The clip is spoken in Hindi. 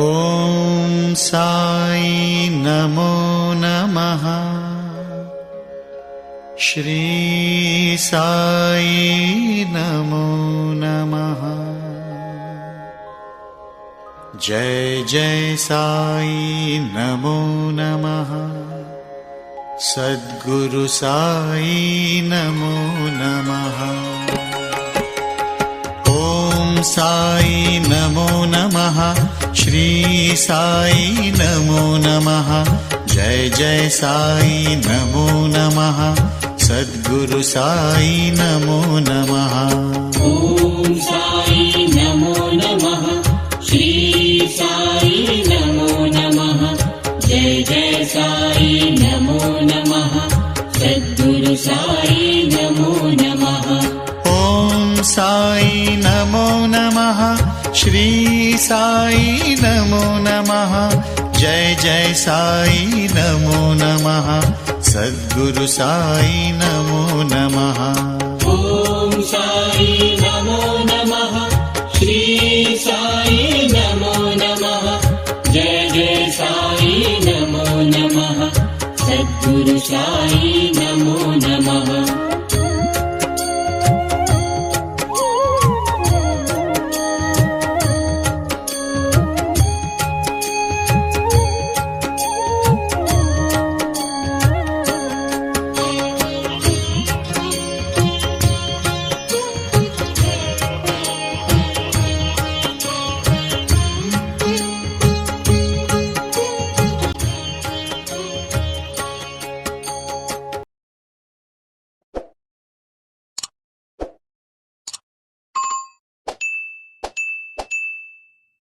ॐ साई नमो नमः। श्री साई नमो नमः। जय जय साई नमो नमः। सद्गुरु साई नमो नमः। ॐ साई नमो नमः। श्री साई नमो नमः। जय जय साई नमो नमः। सद्गुरु साई नमो नमः। ॐ साई नमो नमः। श्री साई नमो नमः। जय जय साई नमो नमः। सद्गुरु साई नमो नमः। ॐ साई नमो नमः। श्री साई नमो नमः। जय जय साई नमो नमः। सद्गुरु साई नमो नमः। ॐ साई